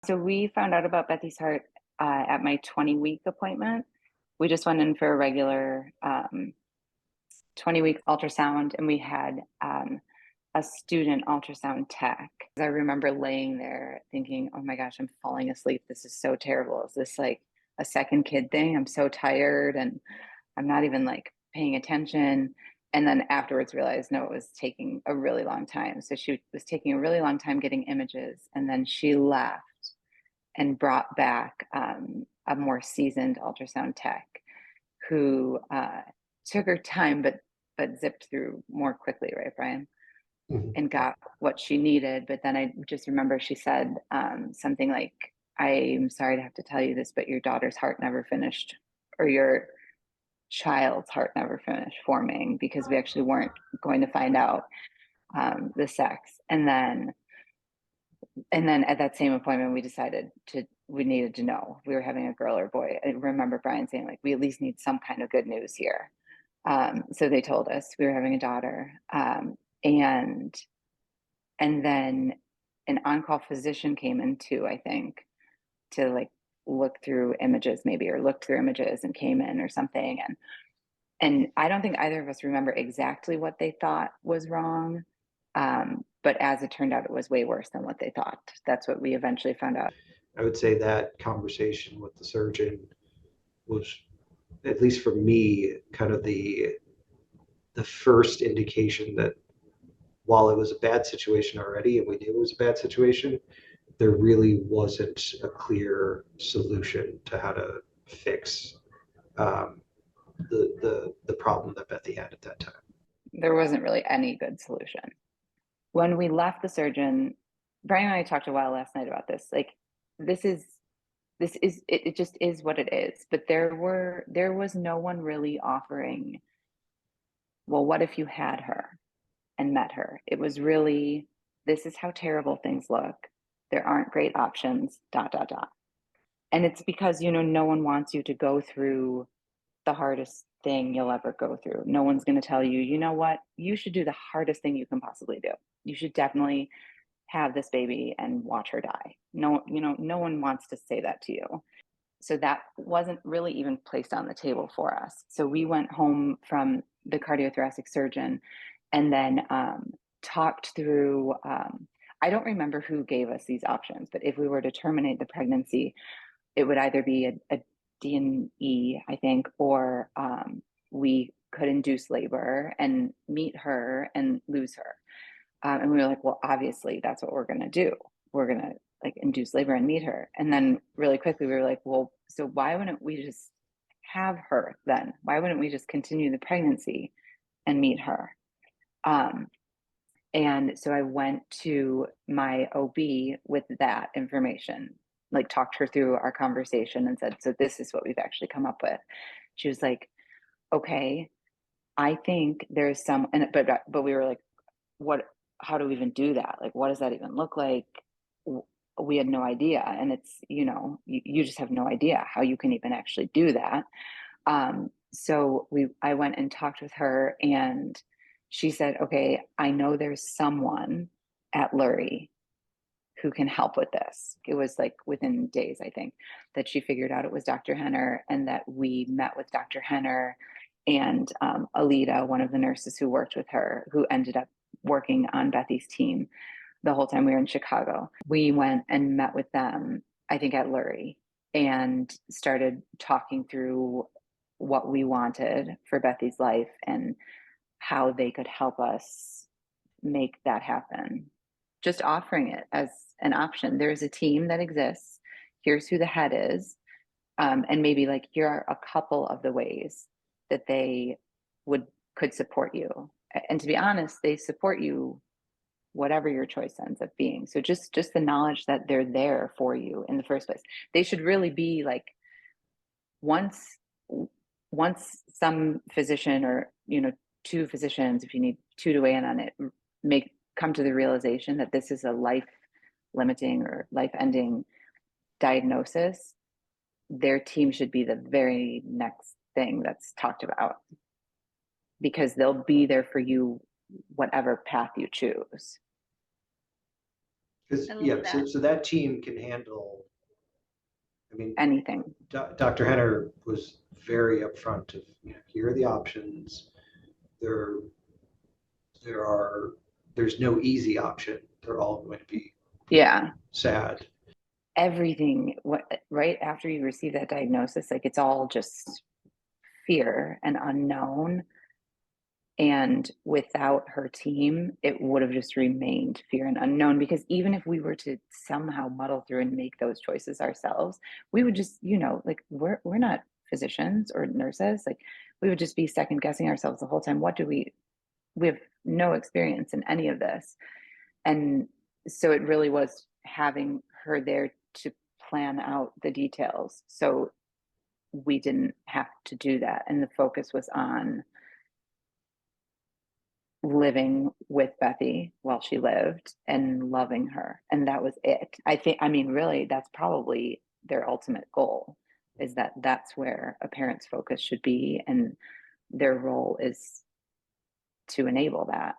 So we found out about Bethy's heart at my 20-week appointment. We just went in for a regular 20-week ultrasound, and we had a student ultrasound tech. I remember laying there thinking, oh my gosh, I'm falling asleep. This is so terrible. Is this like a second kid thing? I'm so tired and I'm not even like paying attention. And then afterwards realized, no, it was taking a really long time. So she was taking a really long time getting images. And then she left and brought back a more seasoned ultrasound tech who took her time, but zipped through more quickly, right, Brian? Mhm. And got what she needed. But then I just remember she said something like, "I'm sorry to have to tell you this, but your daughter's heart never finished, or your child's heart never finished forming because we actually weren't going to find out the sex." And then at that same appointment, we needed to know if we were having a girl or a boy. I remember Brian saying, like, we at least need some kind of good news here. So they told us we were having a daughter. And then an on-call physician came in too, I think, to like look through images maybe, or looked through images and came in or something. And I don't think either of us remember exactly what they thought was wrong. But as it turned out, it was way worse than what they thought. That's what we eventually found out. I would say that conversation with the surgeon was, at least for me, kind of the first indication that while it was a bad situation already, and we knew it was a bad situation, there really wasn't a clear solution to how to fix um, the problem that Bethy had at that time. There wasn't really any good solution. When we left the surgeon, Brian and I talked a while last night about this. Like, this is it just is what it is. But there was no one really offering, well, what if you had her and met her? It was really, this is how terrible things look. There aren't great options, dot, dot, dot. And it's because, no one wants you to go through the hardest thing you'll ever go through. No one's going to tell you, you know what, you should do the hardest thing you can possibly do. You should definitely have this baby and watch her die. No, no one wants to say that to you. So that wasn't really even placed on the table for us. So we went home from the cardiothoracic surgeon and then talked through. I don't remember who gave us these options, but if we were to terminate the pregnancy, it would either be a D&E, I think, or we could induce labor and meet her and lose her. And we were like, well, obviously, that's what we're going to do. We're going to like induce labor and meet her. And then really quickly, we were like, well, so why wouldn't we just have her then? Why wouldn't we just continue the pregnancy and meet her? Um, and so I went to my OB with that information, like talked her through our conversation and said, so this is what we've actually come up with. She was like, okay, I think there's some, and but we were like, what, how do we even do that? Like, what does that even look like? We had no idea. And it's, you just have no idea how you can even actually do that. So I went and talked with her, and she said, okay, I know there's someone at Lurie who can help with this. It was like within days, I think, that she figured out it was Dr. Henner, and that we met with Dr. Henner and Alita, one of the nurses who worked with her, who ended up working on Bethy's team the whole time we were in Chicago. We went and met with them, I think at Lurie, and started talking through what we wanted for Bethy's life and how they could help us make that happen. Just offering it as an option. There's a team that exists. Here's who the head is. And maybe like, here are a couple of the ways that they could support you. And to be honest, they support you whatever your choice ends up being. So just the knowledge that they're there for you in the first place. They should really be like, once once some physician, or two physicians, if you need two to weigh in on it, come to the realization that this is a life limiting or life ending diagnosis, their team should be the very next thing that's talked about, because they'll be there for you whatever path you choose. Because, I yeah, love that. so that team can handle, I mean, Anything. Dr. Henner was very upfront of, here are the options. There, there are, there's no easy option. They're all going to be Yeah. sad. Everything, right after you receive that diagnosis, like it's all just fear and unknown. And without her team, it would have just remained fear and unknown, because even if we were to somehow muddle through and make those choices ourselves, we would just, like we're not physicians or nurses. Like we would just be second guessing ourselves the whole time. We have no experience in any of this. And so it really was having her there to plan out the details. So we didn't have to do that. And the focus was on living with Bethy while she lived and loving her. And that was it. I mean, really, that's probably their ultimate goal, is that that's where a parent's focus should be. And their role is to enable that.